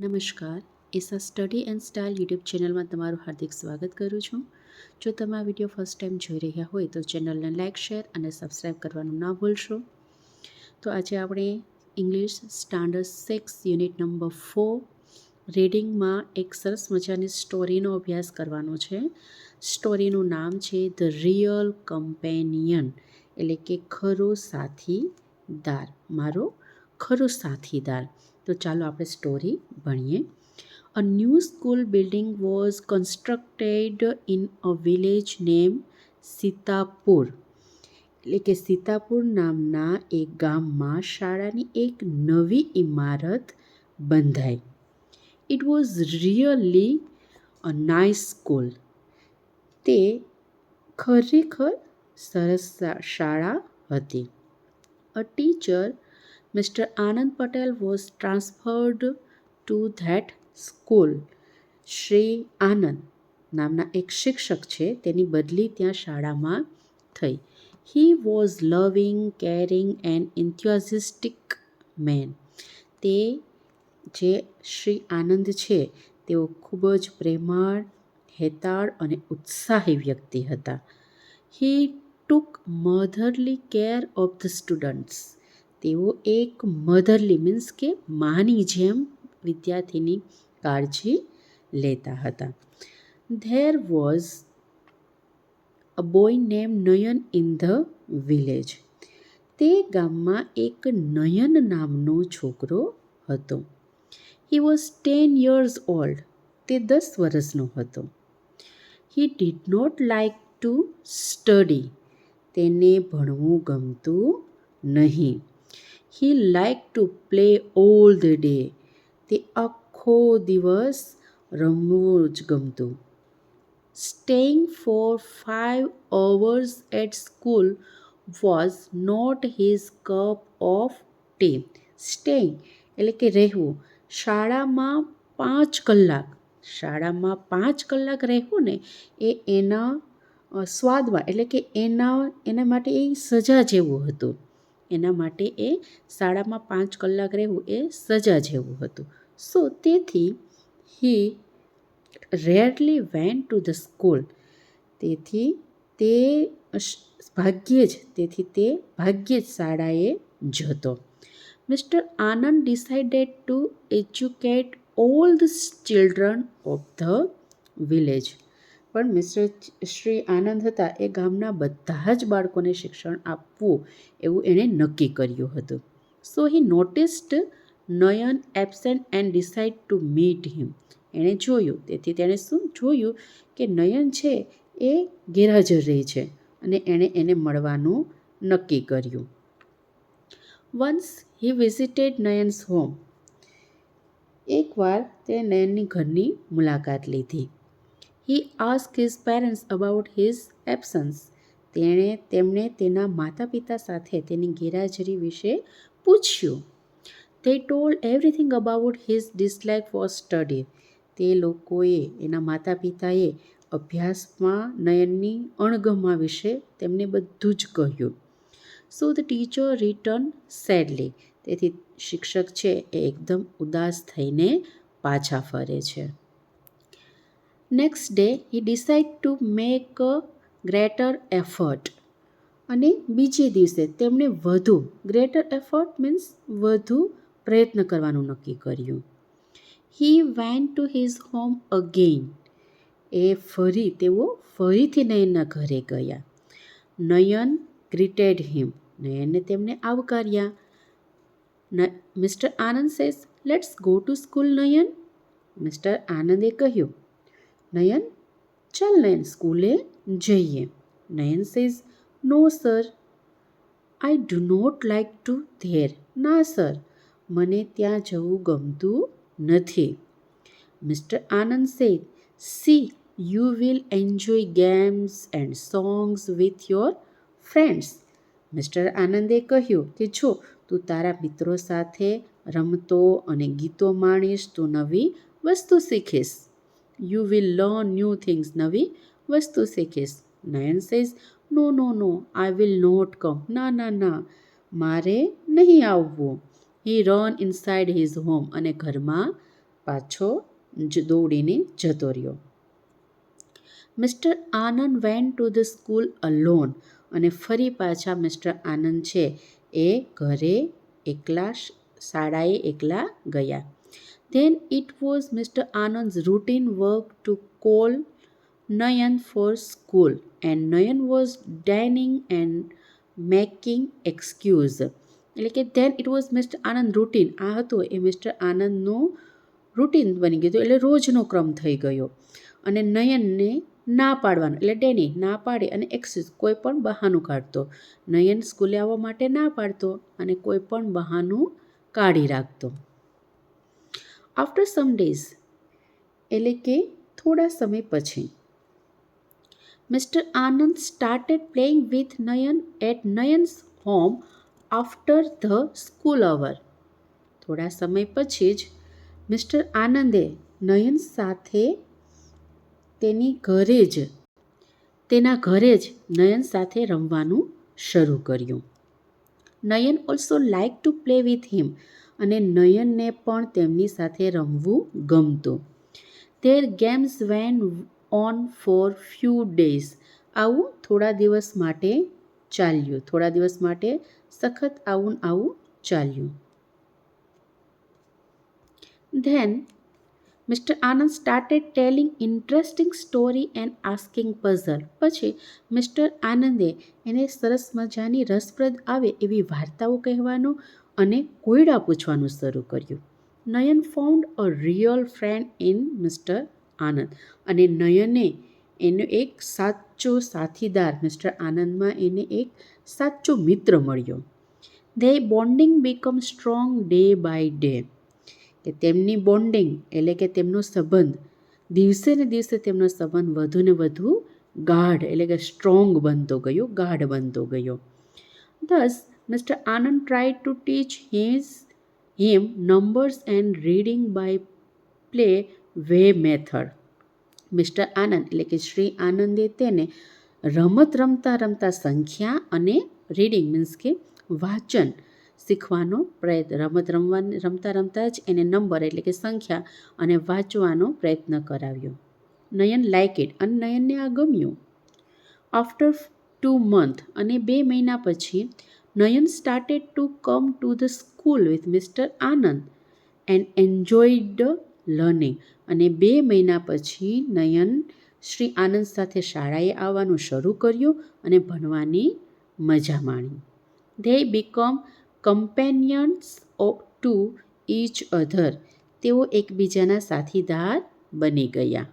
નમસ્કાર, એસા study and style YouTube ચેનલમાં તમારું હાર્દિક સ્વાગત કરું છું. જો તમે આ વિડીયો ફર્સ્ટ ટાઈમ જોઈ રહ્યા હોય તો ચેનલને લાઇક, શેર અને સબસ્ક્રાઈબ કરવાનું ના ભૂલશો. તો આજે આપણે ઇંગ્લિશ સ્ટાન્ડર્ડ 6 યુનિટ નંબર 4 રીડિંગમાં એક સરસ મજાની સ્ટોરીનો અભ્યાસ કરવાનો છે. સ્ટોરીનું નામ છે ધ રિયલ કમ્પેનિયન, એટલે કે ખરો સાથીદાર, મારો ખરો સાથીદાર. તો ચાલો આપણે સ્ટોરી ભણીએ. A new school building was constructed in a village named Sitapur, એટલે કે સીતાપુર નામના એક ગામમાં શાળાની એક નવી ઇમારત બંધાઈ. It was really a nice school. તે ખરેખર સરસ શાળા હતી. A teacher, Mr. Anand Patel, was transferred to that school. Shri આનંદ નામના એક શિક્ષક છે, તેની બદલી ત્યાં શાળામાં થઈ. He was loving, caring and enthusiastic man. તે જે શ્રી આનંદ છે તેઓ ખૂબ જ પ્રેમાળ, હેતાળ અને ઉત્સાહી વ્યક્તિ હતા. He took motherly care of the students. તેઓ એક મધરલી મીન્સ કે માની જેમ વિદ્યાર્થીની કાળજી લેતા હતા. There was a boy named Nayan in the village. તે ગામમાં એક નયન નામનો છોકરો હતો. He was 10 years old. તે 10 વર્ષનો હતો. He did not like to study. તેને ભણવું ગમતું નહીં. He liked to play all the day. તે આખો દિવસ રમવું જ ગમતું. Staying for 5 hours at school was not his cup of tea. Staying એટલે કે રહેવું. શાળામાં 5 કલાક રહેવું ને એ એના સ્વાદમાં, એટલે કે એના માટે એ સજા જેવું હતું. એના માટે એ શાળામાં 5 કલાક રહેવું એ સજા જેવું હતું. સો તેથી he rarely went to the school. તેથી તે ભાગ્યે જ શાળાએ જતો. Mr. Anand decided to educate all the children of the village. પણ શ્રી આનંદ હતા એ ગામના બધા જ બાળકોને શિક્ષણ આપવું એવું એણે નક્કી કર્યું હતું. So he noticed Nayan absent and decide to meet him. એણે જોયું, તેથી તેણે શું જોયું કે નયન છે એ ગેરહાજર રહી છે અને એણે એને મળવાનું નક્કી કર્યું. Once he visited Nayan's home. એકવાર તેણે નયનની ઘરની મુલાકાત લીધી. He asked his parents about his absence. તેમણે તેના માતા પિતા સાથે તેની ગેરહાજરી વિશે પૂછ્યું. They told everything about his dislike for study. તે લોકોએ, એના માતા પિતાએ અભ્યાસમાં નયનની અણગમા વિશે તેમને બધું જ કહ્યું. So the teacher returned sadly. તેથી શિક્ષક છે એ એકદમ ઉદાસ થઈને પાછા ફરે છે. Next day he decide to make a greater effort. અને બીજે દિવસે તેમણે ગ્રેટર એફર્ટ મીન્સ વધુ પ્રયત્ન કરવાનું નક્કી કર્યું. He went to his home again. તેઓ ફરીથી નયનના ઘરે ગયા. નયન ગ્રીટેડ હિમ. નયને તેમને આવકાર્યા. Mister Anand says, let's go to school Nayan. Mister આનંદે કહ્યું, નયન, ચાલ નયન સ્કૂલે જઈએ. Nayan says, no sir, I do not like to there. ના સર, મને ત્યાં જવું ગમતું નથી. Mister Anand said, see, you will enjoy games and songs with your friends. Mister આનંદે કહ્યું કે જો તું તારા મિત્રો સાથે રમતો અને ગીતો માણીશ તો નવી વસ્તુ શીખીશ. You will learn new things. નવી વસ્તુ શીખીશ. Nayan says, no no no, I will not come. ના ના ના, મારે નહીં આવવું. He run inside his home. અને ઘરમાં પાછો દોડીને જતો રહ્યો. Mister Anand went to the school alone. અને ફરી પાછા મિસ્ટર આનંદ છે એ ઘરે એકલા શાળાએ એકલા ગયા. Then it was Mr. Anand's routine work to call Nayan for school, and Nayan was dining and making excuse. એટલે કે then it was Mr. Anand routine. આ હતો એ મિસ્ટર આનંદનું રૂટીન બની ગયું હતું, એટલે રોજનો ક્રમ થઈ ગયો. અને નયનને ના પાડવાનું એટલે ડેની ના પાડે અને એક્સક્યુઝ કોઈ પણ બહાનું કાઢતો. નયન સ્કૂલે આવવા માટે ના પાડતો અને કોઈ પણ બહાનું કાઢી રાખતો. આફ્ટર સમ ડેઝ એટલે કે થોડા સમય પછી mister Anand started playing with Nayan at Nayan's home after the school hour. થોડા સમય પછી જ મિસ્ટર આનંદે નયન સાથે તેના ઘરે જ નયન સાથે રમવાનું શરૂ કર્યું. Nayan also like to play with him. અને નયનને પણ તેમની સાથે રમવું ગમતું. There games went on for few days. આવું થોડા દિવસ માટે ચાલ્યું. થોડા દિવસ માટે સખત આવું ચાલ્યું. Then mister Anand started telling interesting story and asking puzzle. પછી મિસ્ટર આનંદે એને સરસ મજાની રસપ્રદ આવે એવી વાર્તાઓ કહેવાનું અને કોયડા પૂછવાનું શરૂ કર્યું. Nayan found a real friend in mister Anand. અને નયને એનો એક સાચો સાથીદાર મિસ્ટર આનંદમાં એને એક સાચો મિત્ર મળ્યો. They bonding become strong day by day. કે તેમની બોન્ડિંગ એટલે કે તેમનો સંબંધ દિવસે ને દિવસે તેમનો સંબંધ વધુ ને વધુ ગાઢ એટલે કે સ્ટ્રોંગ બનતો ગયો, ગાઢ બનતો ગયો. Thus, Mr. Anand tried to teach him numbers and reading by play way method. Mister Anand એટલે કે શ્રી આનંદે તેને રમત રમતા રમતા સંખ્યા અને રીડિંગ મીન્સ કે વાંચન શીખવાનો પ્રયત્ન, રમતા રમતા જ એને નંબર એટલે કે સંખ્યા અને વાંચવાનો પ્રયત્ન કરાવ્યો. નયન લાઇક ઇટ. અને નયનને આ ગમ્યું. આફ્ટર 2 months અને 2 મહિના પછી Nayan started to come to the school with mister Anand and enjoyed learning. અને 2 મહિના પછી નયન શ્રી આનંદ સાથે શાળાએ આવવાનું શરૂ કર્યું અને ભણવાની મજા માણી. They become companions to each other. તેઓ એકબીજાના સાથીદાર બની ગયા.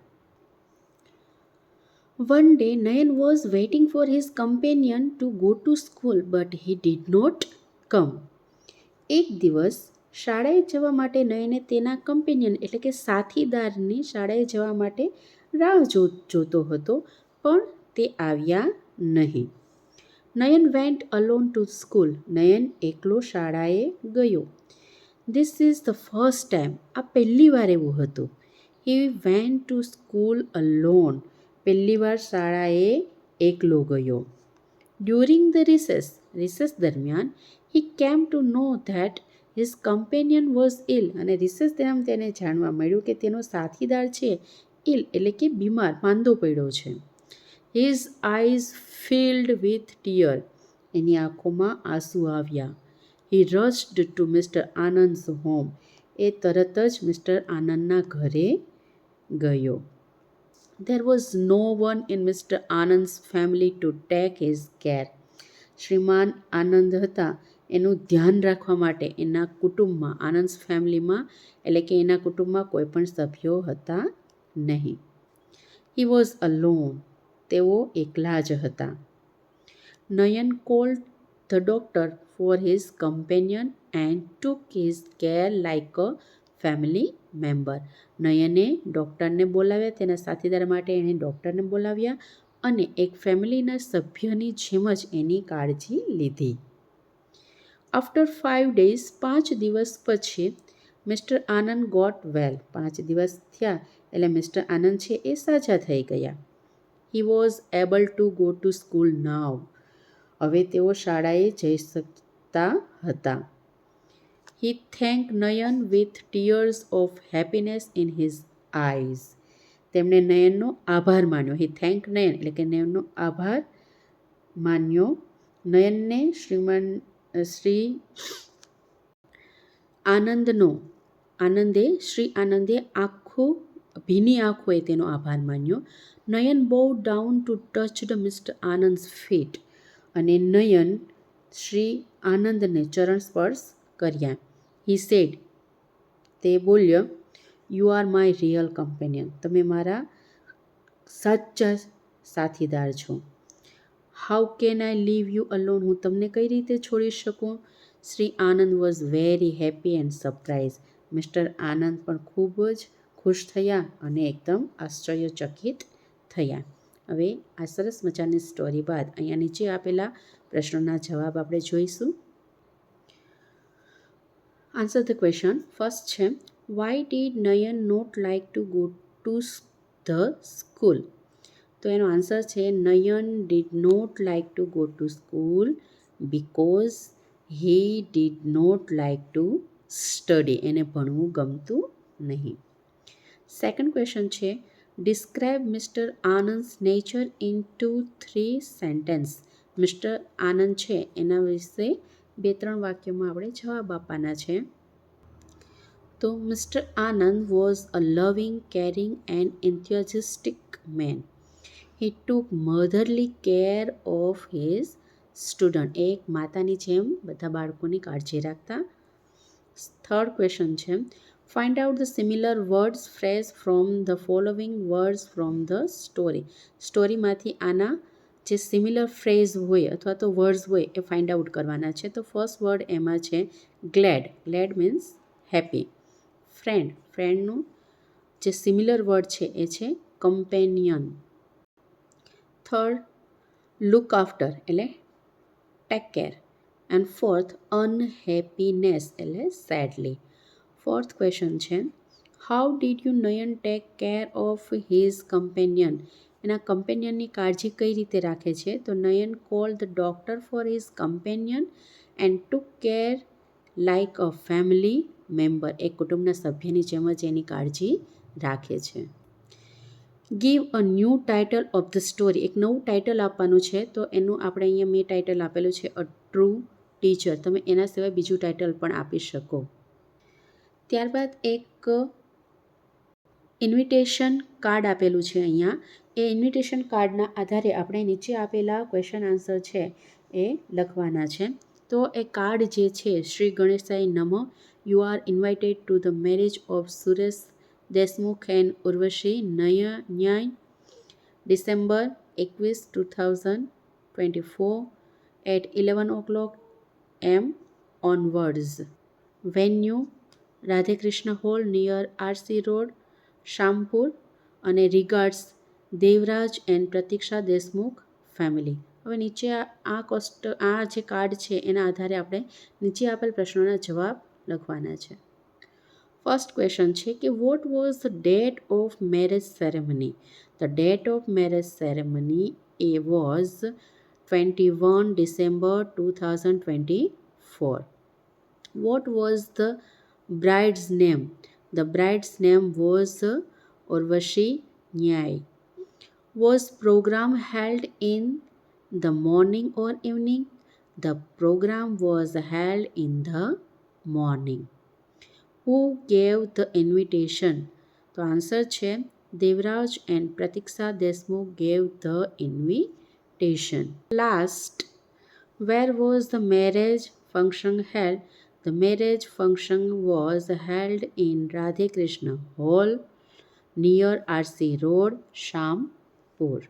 One day, Nayan was waiting for his companion to go to school, but he did not come. એક દિવસ શાળાએ જવા માટે નયને તેના કમ્પેનિયન એટલે કે સાથીદારની શાળાએ જવા માટે રાહ જોતો હતો, પણ તે આવ્યા નહીં. નયન વેન્ટ અલોન ટુ સ્કૂલ. નયન એકલો શાળાએ ગયો. This is the first time. આ પહેલી વાર એવું હતું. He went to school alone. પહેલી વાર શાળાએ એકલો ગયો. ડ્યુરિંગ ધ રિસેસ દરમિયાન he came to know that his companion was ill. અને રિસેસ દરમિયાન તેને જાણવા મળ્યું કે તેનો સાથીદાર છે ઇલ એટલે કે બીમાર, માંદો પડ્યો છે. His eyes filled with tear. એની આંખોમાં આંસુ આવ્યા. He rushed to mister Anand's home. એ તરત જ મિસ્ટર આનંદના ઘરે ગયો. There was no one in Mr. Anand's family to take his care. શ્રીમાન આનંદ હતા એનું ધ્યાન રાખવા માટે એના કુટુંબમાં, આનંદ્સ ફેમિલીમાં એટલે કે એના કુટુંબમાં કોઈ પણ સભ્યો હતા નહીં. He was alone. તેઓ એકલા જ હતા. Nayan called the doctor for his companion and took his care like a family member. નયને ડૉક્ટરને બોલાવ્યા, તેના સાથીદાર માટે એણે ડૉક્ટરને બોલાવ્યા અને એક ફેમિલીના સભ્યની જેમ જ એની કાળજી લીધી. આફ્ટર 5 days 5 દિવસ પછી મિસ્ટર આનંદ ગોટ વેલ. 5 દિવસ થયા એટલે મિસ્ટર આનંદ છે એ સાજા થઈ ગયા. He was able to go to school now. હવે તેઓ શાળાએ જઈ શકતા હતા. He thanked Nayan with tears of happiness in his eyes. તેમણે નયનનો આભાર માન્યો. હી થેન્ક નયન એટલે કે નયનનો આભાર માન્યો. નયનને શ્રી આનંદે ભીની આંખોએ તેનો આભાર માન્યો. Nayan bow down to touch the mister Anand's feet. અને નયન શ્રી આનંદને ચરણ સ્પર્શ કર્યા. હી સેડ તે બોલ્યો, you are my real companion. તમે મારા સાચા સાથીદાર છો. How can I leave you alone. હું તમને કઈ રીતે છોડી શકું. Shri Anand was very happy and surprise. Mister Anand પણ ખૂબ જ ખુશ થયા અને એકદમ આશ્ચર્યચકિત થયા. હવે આ સરસ મજાની સ્ટોરી બાદ અહીંયા નીચે આપેલા પ્રશ્નોના જવાબ આપણે જોઈશું. Answer the question. ફર્સ્ટ છે, why did Nayan not like to go to the school. તો એનો આન્સર છે, Nayan did not like to go to school because he did not like to study. એને ભણવું ગમતું નહીં. સેકન્ડ ક્વેશ્ચન છે, describe mister Anand's nature in 2-3 sentence. Mister Anand છે એના વિશે 2-3 વાક્યોમાં આપણે જવાબ આપવાના છે. તો mister Anand was a loving, caring and enthusiastic man. He took motherly care of his student. એક માતાની જેમ બધા બાળકોની કાળજી રાખતા. થર્ડ ક્વેશ્ચન છે, find out the similar words phrase from the following words from the story. સ્ટોરીમાંથી આના જે સિમિલર ફ્રેઝ હોય અથવા તો વર્ડ્સ હોય એ ફાઇન્ડ આઉટ કરવાના છે. તો ફર્સ્ટ વર્ડ એમાં છે ગ્લેડ. Glad means happy. ફ્રેન્ડનું જે સિમિલર વર્ડ છે એ છે કમ્પેનિયન. થર્ડ, લુક આફ્ટર એટલે take care. And fourth, unhappiness એટલે સેડલી. ફોર્થ ક્વેશ્ચન છે, how did you Nayan take care of his companion. એના કમ્પેનિયનની કાળજી કઈ રીતે રાખે છે. તો Nayan call the doctor for his companion and took care like a family member. એક કુટુંબના સભ્યની જેમ જ એની કાળજી રાખે છે. Give a new title of the story. એક નવું ટાઇટલ આપવાનું છે. તો એનું આપણે અહીંયા મેં ટાઇટલ આપેલું છે અ ટ્રુ ટીચર. તમે એના સિવાય બીજું ટાઇટલ પણ આપી શકો. ત્યારબાદ એક ઇન્વિટેશન કાર્ડ આપેલું છે અહીંયા. એ ઇન્વિટેશન કાર્ડના આધારે આપણે નીચે આપેલા ક્વેશ્ચન આન્સર છે એ લખવાના છે. તો એ કાર્ડ જે છે, શ્રી ગણેશાય નમઃ, you are invited to the marriage of Suresh Deshmukh and Urvashi ન્યાય December 21, 2024 at 11 o'clock am onwards. Venue Radhekrishna hall near RC road, Shampur. અને regards Devraj and Pratiksha Deshmukh family. હવે નીચે આ જે કાર્ડ છે એના આધારે આપણે નીચે આપેલ પ્રશ્નોના જવાબ લખવાના છે. ફર્સ્ટ ક્વેશ્ચન છે કે what was the date of marriage ceremony. The date of marriage ceremony A was 21 December 2024. What was the bride's name? The bride's name was Urvashi Nyai. Was program held in the morning or evening? The program was held in the morning. Who gave the invitation? તો answer છે Devraj and Pratiksha Deshmukh gave the invitation. Last, where was the marriage function held? The marriage function was held in Radhe Krishna Hall near RC Road, Shampur.